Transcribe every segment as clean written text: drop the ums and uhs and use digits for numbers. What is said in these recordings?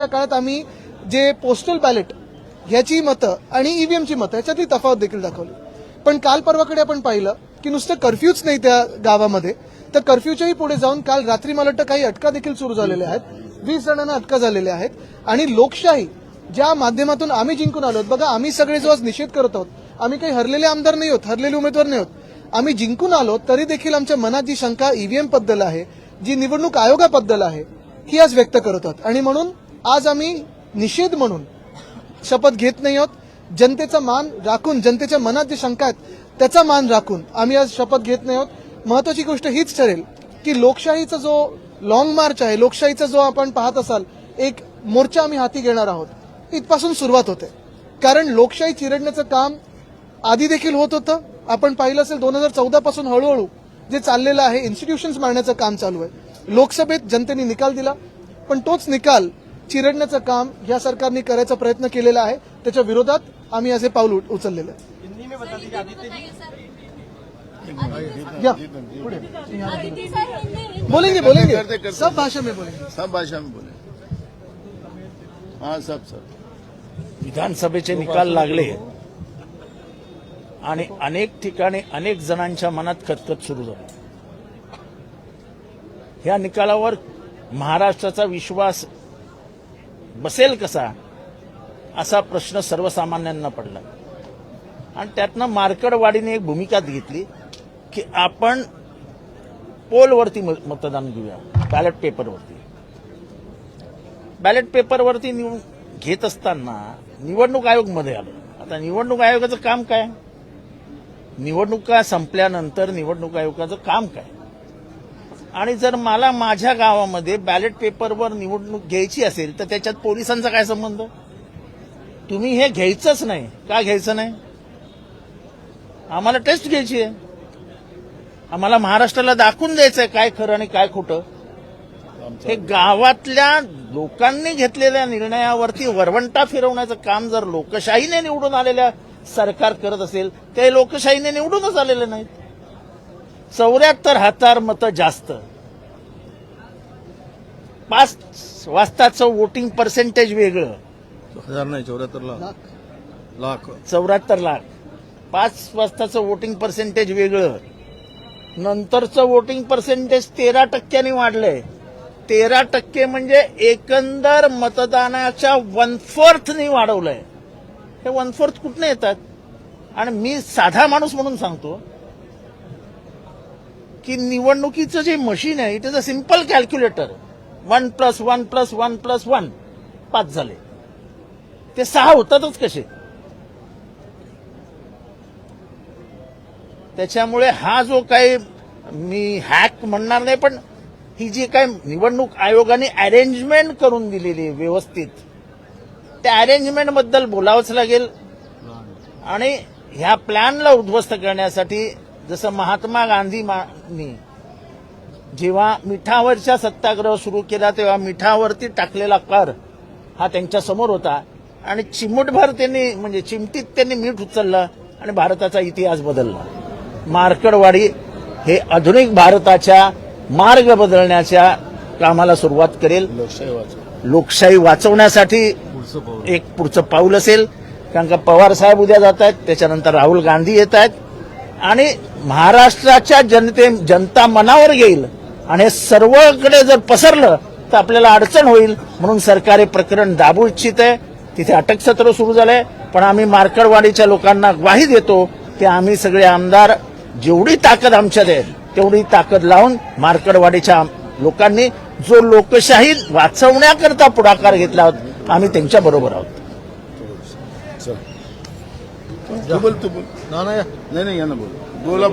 काळात आम्ही जे पोस्टल बॅलेट ह्याची मतं आणि ईव्हीएमची मतं ह्याच्यातली तफावत देखील दाखवली. पण काल परवाकडे आपण पाहिलं की नुसतं कर्फ्यूच नाही त्या गावामध्ये, तर कर्फ्यूच्याही पुढे जाऊन काल रात्री मला वाटतं काही अटका देखील सुरू झालेल्या आहेत. 20 जणांना अटका झालेल्या आहेत. आणि लोकशाही ज्या माध्यमातून आम्ही जिंकून आलो, बघा आम्ही सगळे जो आज निषेध करत आहोत, आम्ही काही हरलेले आमदार नाही आहोत, हरलेले उमेदवार नाही आहोत. आम्ही जिंकून आलो तरी देखील आमच्या मनात जी शंका ईव्हीएम बद्दल आहे, जी निवडणूक आयोगाबद्दल आहे, ही आज व्यक्त करत आहोत. आणि म्हणून आज आम्ही निषेध म्हणून शपथ घेत नाही आहोत. जनतेचा मान राखून, जनतेच्या मनात जी शंका आहेत त्याचा मान राखून आम्ही आज शपथ घेत नाही आहोत. महत्वाची गोष्ट हीच ठरेल की लोकशाहीचा जो लॉंग मार्च आहे, लोकशाहीचा जो आपण पाहत असाल एक मोर्चा आम्ही हाती घेणार आहोत, इथपासून सुरुवात होते. कारण लोकशाही चिरडण्याचं काम आधी देखील होत होतं. आपण पाहिलं असेल 2014 पासून हळूहळू जे चाललेलं आहे, इन्स्टिट्यूशन्स मारण्याचं काम चालू आहे. लोकसभेत जनतेने निकाल दिला, पण तोच निकाल चिरडण्याचं काम या सरकारने करायचा प्रयत्न केलेला आहे. त्याच्या विरोधात आम्ही असे पाऊल उचललेलं आहे. बोलेंगे बोलेंगे सब भाषा में बोलेंगे, सब भाषा में बोले. हाँ सब विधानसभेचे निकाल लागले आणि अनेक ठिकाणी अनेक जणांच्या मनात खतखत सुरू झाली. ह्या निकालावर महाराष्ट्राचा विश्वास बसेल कसा, असा प्रश्न सर्वसामान्यांना पडला. आणि त्यातनं मार्कडवाडीने एक भूमिका घेतली की आपण पोलवरती मतदान घेऊया, बॅलेट पेपरवरती. बॅलेट पेपरवरती घेत असताना निवडणूक आयोग मध्ये आलं. आता निवडणूक आयोगाचं काम काय? निवडणुका संपल्यानंतर निवडणूक आयोगाचं काम काय? आणि जर मला माझ्या गावामध्ये बॅलेट पेपरवर निवडणूक घ्यायची असेल तर त्याच्यात पोलिसांचा काय संबंध? तुम्ही हे घ्यायचंच नाही. का घ्यायचं नाही? आम्हाला टेस्ट घ्यायची आहे. आम्हाला महाराष्ट्राला दाखवून द्यायचंय काय खरं आणि काय खोटं. हे गावातल्या लोकांनी घेतलेल्या निर्णयावरती वरवंटा फिरवण्याचं काम जर लोकशाहीने निवडून आलेल्या सरकार करत असेल, ते लोकशाहीने निवडूनच आलेले नाहीत. 74,000 मतं जास्त, 5 वाजताचं वोटिंग पर्सेंटेज वेगळं, 74 लाख. 5 वाजताचं वोटिंग पर्सेंटेज वेगळं, नंतरचं वोटिंग पर्सेंटेज 13% वाढलंय. 13% म्हणजे एकंदर मतदानाच्या 1/4 वाढवलंय. हे 1/4 कुठनं येतात? आणि मी साधा माणूस म्हणून सांगतो की निवडणुकीचं जे मशीन आहे, it is a simple calculator. 1 + 1 + 1 + 1 5 झाले. ते 6 होतातच कसे? त्याच्यामुळे हा जो काही मी हॅक म्हणणार नाही, पण ही जी काही निवडणूक आयोगाने अरेंजमेंट करून दिलेली आहे व्यवस्थित, त्या अरेंजमेंट बद्दल बोलावंच लागेल. आणि ह्या प्लॅनला उद्ध्वस्त करण्यासाठी जसं महात्मा गांधींनी जेव्हा मिठावरच्या सत्याग्रह सुरू केला तेव्हा मिठावरती टाकलेला कर हा त्यांच्या समोर होता आणि चिमूटभर त्यांनी म्हणजे चिमटीत त्यांनी मीठ उचललं आणि भारताचा इतिहास बदलला. मार्कडवाडी हे आधुनिक भारताच्या मार्ग बदलण्याच्या कामाला सुरुवात करेल. लोकशाही वाचवण्यासाठी एक पुढचं पाऊल असेल. कारण का पवार साहेब उद्या जात आहेत, त्याच्यानंतर राहुल गांधी येत आहेत आणि महाराष्ट्राच्या जनता मनावर येईल आणि हे सर्वकडे जर पसरलं तर आपल्याला अडचण होईल. म्हणून सरकार हे प्रकरण दाबू इच्छित आहे. तिथे अटक सत्र सुरू झालंय. पण आम्ही मार्कडवाडीच्या लोकांना ग्वाही देतो की आम्ही सगळे आमदार जेवढी ताकद आमच्यात आहे तेवढी ताकद लावून मार्कडवाडीच्या लोकांनी जो लोकशाही वाचवण्याकरता पुढाकार घेतला आहोत, आम्ही त्यांच्या बरोबर आहोत. तू बोल. नाही यानं बोला.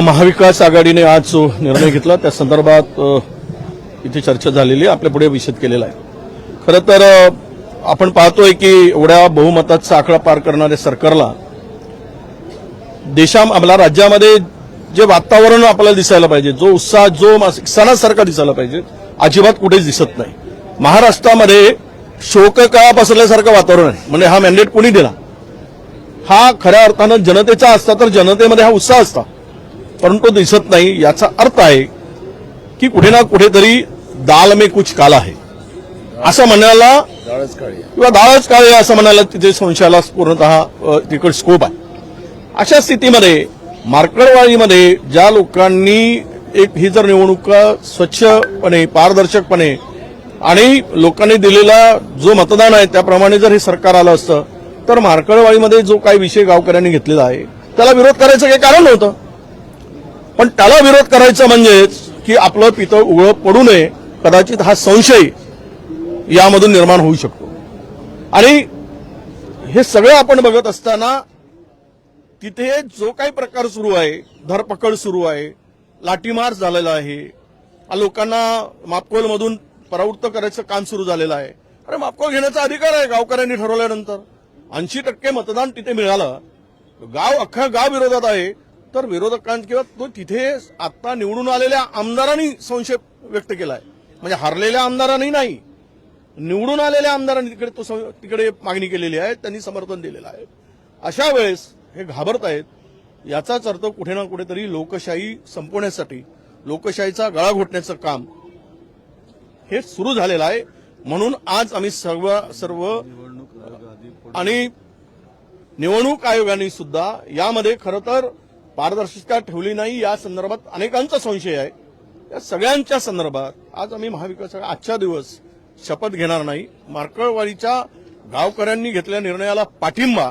महाविकास आघाडीने आज जो निर्णय घेतला त्या संदर्भात इथे चर्चा झालेली, आपल्या पुढे विषद केलेला आहे. खरं तर आपण पाहतोय की एवढ्या बहुमताचा आकडा पार करणाऱ्या सरकारला आपल्या राज्यामध्ये जे वातावरण आपल्याला दिसायला पाहिजे, जो उत्साह, जो सणासारखा दिसायला पाहिजे, अजिबात कुठेच दिसत नाही. महाराष्ट्रामध्ये शोककळा पसरल्यासारखं वातावरण आहे. म्हणजे हा मॅन्डेट कोणी दिला? हा खऱ्या अर्थानं जनतेचा असता तर जनतेमध्ये हा उत्साह असता, परंतु दिसत नाही. याचा अर्थ आहे की कुठे ना कुठेतरी दाल में कुछ काला है असं म्हणायला डाळच काळी आहे. किंवा दाळच काळे असं म्हणायला तिथे संशयाला पूर्णतः तिकडे स्कोप आहे. अशा स्थितीमध्ये मार्कडवाडीमध्ये ज्या लोकांनी एक ही जर निवडणूक स्वच्छपणे पारदर्शकपणे आणि लोकांनी दिलेला जो मतदान आहे त्याप्रमाणे जर हे सरकार आलं असतं तर मार्कडवाडीमध्ये जो काही विषय गावकऱ्यांनी घेतलेला आहे त्याला विरोध करायचं काही कारण नव्हतं. पण त्याला विरोध करायचं म्हणजेच की आपलं पितळ उघडं पडू नये, कदाचित हा संशय यामधून निर्माण होऊ शकतो. आणि हे सगळं आपण बघत असताना तिथे जो काही प्रकार सुरू आहे, धरपकड सुरू आहे, लाठीमार झालेला आहे, लोकांना मापकोलमधून परावृत्त करायचं काम सुरू झालेलं आहे. अरे मापकोल घेण्याचा अधिकार आहे गावकऱ्यांनी ठरवल्यानंतर. 80% मतदान तिथे मिळालं, अख्खा गाव विरोधात आहे, तर विरोधकांनी किंवा तो तिथे आता निवडून आलेल्या आमदारांनी संशय व्यक्त केलाय. म्हणजे हरलेल्या आमदारांनी नाही, निवडून आलेल्या आमदारांनी तिकडे मागणी केलेली आहे, त्यांनी समर्थन दिलेलं आहे. अशा वेळेस हे घाबरत आहेत. याचाच अर्थ कुठे ना कुठेतरी लोकशाही संपवण्यासाठी लोकशाहीचा गळा घोटण्याचं काम हे सुरू झालेलं आहे. म्हणून आज आम्ही सर्व आणि निवडणूक आयोगाने सुद्धा यामध्ये खरं तर पारदर्शकता ठेवली नाही या संदर्भात अनेकांचा संशय आहे. या सगळ्यांच्या संदर्भात आज आम्ही महाविकास आजच्या दिवस शपथ घेणार नाही. मार्कडवाडीच्या गावकऱ्यांनी घेतलेल्या निर्णयाला पाठिंबा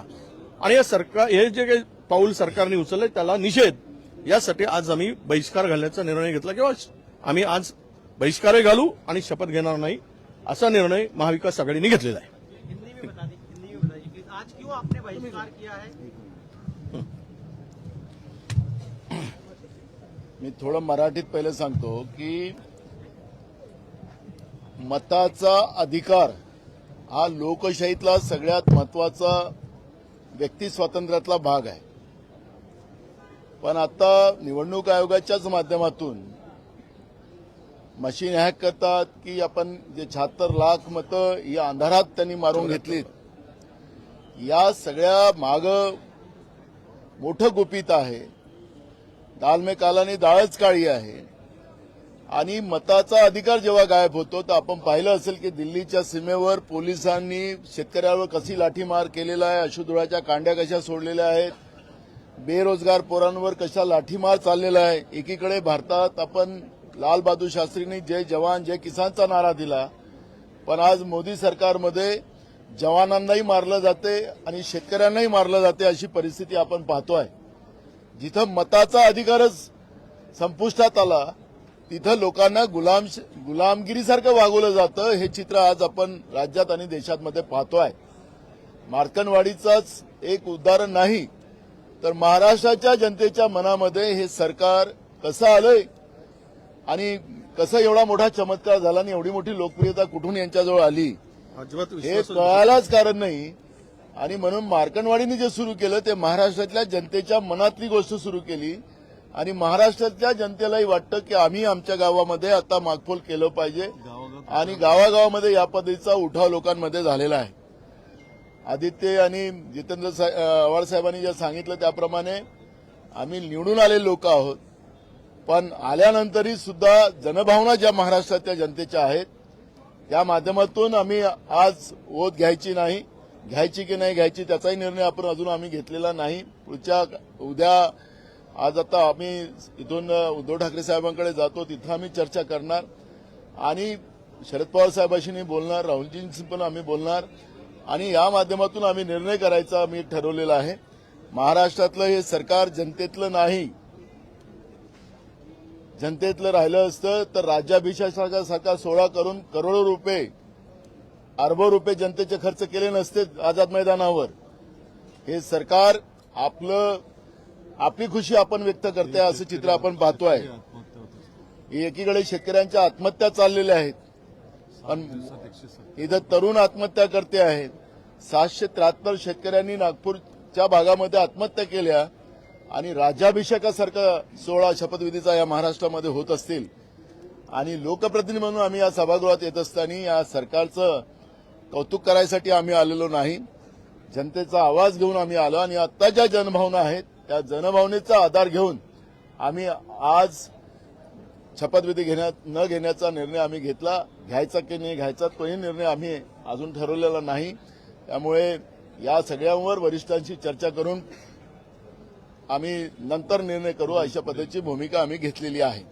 आणि हे जे काही पाऊल सरकारने उचललंय त्याला निषेध यासाठी आज आम्ही बहिष्कार घालण्याचा निर्णय घेतला किंवा आम्ही आज बहिष्कारही घालू आणि शपथ घेणार नाही असा निर्णय महाविकास आघाडीने घेतलेला आहे. हिंदी में बताइए कि आज क्यों आपने बहिष्कार किया है? मी थोडं मराठीत पहिले सांगतो की मताचा अधिकार हा लोकशाहीतला सगळ्यात महत्वाचा व्यक्ती स्वातंत्र्यातला भाग आहे. पण आता निवडणूक आयोगाच्याच माध्यमातून मशीन हॅक करतात की आपण जे 76 लाख मतं या अंधारात त्यांनी मारून घेतलीत, या सगळ्या माग मोठं गुपित आहे. दाल में काला आणि डाळच काळी आहे. आणि मताचा अधिकार जेव्हा गायब होतो तर आपण पाहिलं असेल की दिल्लीच्या सीमेवर पोलिसांनी शेतकऱ्यावर कशी लाठीमार केलेला आहे, अश्रुधुराच्या कांड्या कशा सोडलेल्या आहेत, बेरोजगार पोरांवर कशा लाठीमार चाललेला आहे. एकीकडे भारतात आपण लाल बहादूर शास्त्रींनी जय जवान जय किसानचा नारा दिला, पण आज मोदी सरकारमध्ये जवानांनाही मारलं जाते आणि शेतकऱ्यांनाही मारलं जाते अशी परिस्थिती आपण पाहतोय. जिथं मताचा अधिकारच संपुष्टात आला तिथं लोकांना गुलामगिरीसारखं वागवलं जातं. हे चित्र आज आपण राज्यात आणि देशात पाहतोय. मार्कंडवाडीचाच एक उदाहरण नाही तर महाराष्ट्राच्या जनतेच्या मनामध्ये हे सरकार कसं आलंय आणि कसं एवढा मोठा चमत्कार झाला आणि एवढी मोठी लोकप्रियता कुठून यांच्याजवळ आली हे कळायलाच कारण नाही. आणि म्हणून मार्कंडवाडीने जे सुरू केलं ते महाराष्ट्रातल्या जनतेच्या मनातली गोष्ट सुरू केली आणि महाराष्ट्रातल्या जनतेलाही वाटतं की आम्ही आमच्या गावामध्ये आता मागफोल केलं पाहिजे आणि गावागावामध्ये या पद्धतीचा उठाव लोकांमध्ये झालेला आहे. आदित्य आणि जितेंद्र आव्हाड साहेबांनी जे सांगितलं त्याप्रमाणे आम्ही निवडून आलेले लोक आहोत, पण आल्यानंतरही सुद्धा जनभावना ज्या महाराष्ट्रातल्या जनतेच्या आहेत त्या माध्यमातून आम्ही आज ओत घ्यायची की नाही घ्यायची त्याचाही निर्णय आपण अजून आम्ही घेतलेला नाही. उद्या आज आता आम्ही इथून उद्धव ठाकरे साहेबांकडे जातो, तिथं आम्ही चर्चा करणार आणि शरद पवार साहेबांशी बोलणार, राहुलजींशी पण आम्ही बोलणार आणि या माध्यमातून आम्ही निर्णय करायचा आम्ही ठरवलेला आहे. महाराष्ट्रातलं हे सरकार जनतेतलं नाही, जनतेतलं राहिलं असतं तर राज्याभिषेकासारखा सोहळा करून करोडो रुपये अरबो रुपये जनतेचे खर्च केले नसते आझाद मैदानावर. हे सरकार आपली खुशी आपण व्यक्त करते असं चित्र आपण पाहतोय. एकीकडे शेतकऱ्यांच्या आत्महत्या चाललेल्या आहेत, पण इथं तरुण आत्महत्या करते आहेत. 773 शेतकऱ्यांनी नागपूरच्या भागामध्ये आत्महत्या केल्या आणि राज्याभिषेकासारखा सोहळा शपथविधीचा या महाराष्ट्रामध्ये होत असतील आणि लोकप्रतिनिधी म्हणून आम्ही या सभागृहात येत असताना या सरकारचं कौतुक करायसाठी आम्ही आलेलो नाही, जनतेचा आवाज घेऊन आम्ही आलो आणि आता ज्या जनभावना आहेत त्या जनभावनेचा आधार घेऊन आम्ही आज शपथविधी न घेण्याचा निर्णय आम्ही घेतला. घ्यायचा की नाही घ्यायचा तोही निर्णय आम्ही अजून ठरवलेला नाही. त्यामुळे या सगळ्यांवर वरिष्ठांशी चर्चा करून आम्ही नंतर निर्णय करू अशा पद्धतीची भूमिका आम्ही घेतलेली आहे.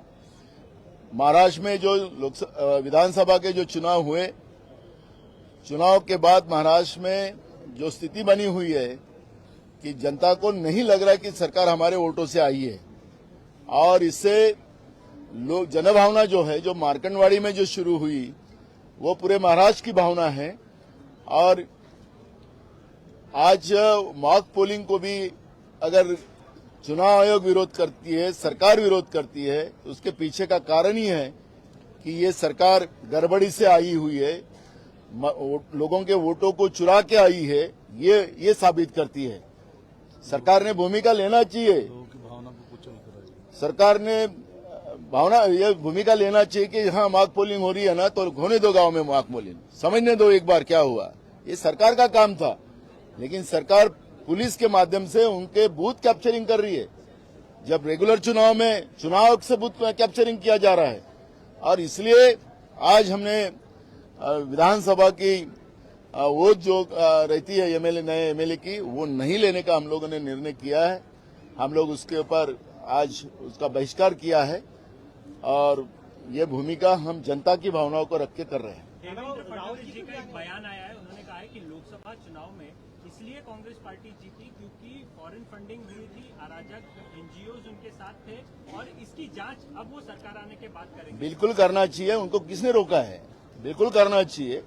महाराष्ट्र में जो विधानसभा के जो चुनाव हुए, चुनाव के बाद महाराष्ट्र में जो स्थिति बनी हुई है कि जनता को नहीं लग रहा है कि सरकार हमारे वोटों से आई है, और इससे लोग जनभावना जो है, जो मार्कंडवाड़ी में जो शुरू हुई, वो पूरे महाराष्ट्र की भावना है. और आज मॉक पोलिंग को भी अगर चुनाव आयोग विरोध करती है, सरकार विरोध करती है, तो उसके पीछे का कारण ही है कि ये सरकार गड़बड़ी से आई हुई है, लोगों के वोटों को चुरा के आई है. ये साबित करती है. सरकार ने भूमिका लेना चाहिए. सरकार ने ये भूमिका लेना चाहिए कि हाँ मॉक पोलिंग हो रही है ना, तो होने दो गांव में मॉक पोलिंग, समझने दो एक बार क्या हुआ. ये सरकार का काम था, लेकिन सरकार पुलिस के माध्यम से उनके बूथ कैप्चरिंग कर रही है. जब रेगुलर चुनाव में चुनाव से बूथ कैप्चरिंग किया जा रहा है. और इसलिए आज हमने विधानसभा की वोट जो रहती है एमएलए, नए एमएलए की, वो नहीं लेने का हम लोगों ने निर्णय किया है. हम लोग उसके ऊपर आज उसका बहिष्कार किया है, और ये भूमिका हम जनता की भावनाओं को रख के कर रहे हैं. देवेंद्र फडणवीस जी का एक बयान आया है, उन्होंने कहा है कि लोकसभा चुनाव में इसलिए कांग्रेस पार्टी जीती क्योंकि फॉरेन फंडिंग हुई थी, अराजक एनजीओज उनके साथ थे, और इसकी जांच अब वो सरकार आने के बाद करेंगे. बिल्कुल करना चाहिए. उनको किसने रोका है? बिल्कुल करना चाहिए.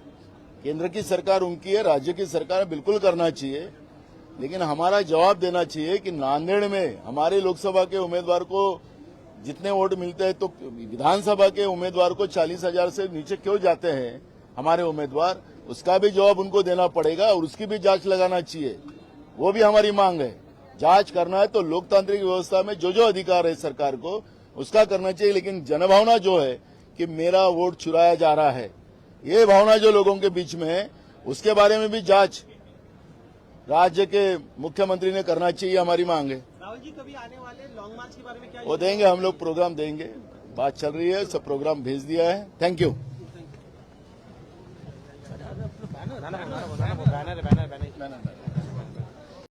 केंद्र की सरकार उनकी है, राज्य की सरकार बिल्कुल करना चाहिए. लेकिन हमारा जवाब देना चाहिए कि नांदेड़ में हमारे लोकसभा के उम्मीदवार को जितने वोट मिलते हैं, तो विधानसभा के उम्मीदवार को 40,000 से नीचे क्यों जाते हैं हमारे उम्मीदवार? उसका भी जवाब उनको देना पड़ेगा, और उसकी भी जांच लगाना चाहिए. वो भी हमारी मांग है. जांच करना है तो लोकतांत्रिक व्यवस्था में जो जो अधिकार है सरकार को, उसका करना चाहिए. लेकिन जनभावना जो है कि मेरा वोट चुराया जा रहा है, ये भावना जो लोगों के बीच में है, उसके बारे में भी जांच राज्य के मुख्यमंत्री ने करना चाहिए, हमारी मांग है. राहुल जी, कभी आने वाले लॉन्ग मार्च के बारे में क्या? वो देंगे, हम लोग प्रोग्राम देंगे. बात चल रही है, सब प्रोग्राम भेज दिया है. Thank you. बैनर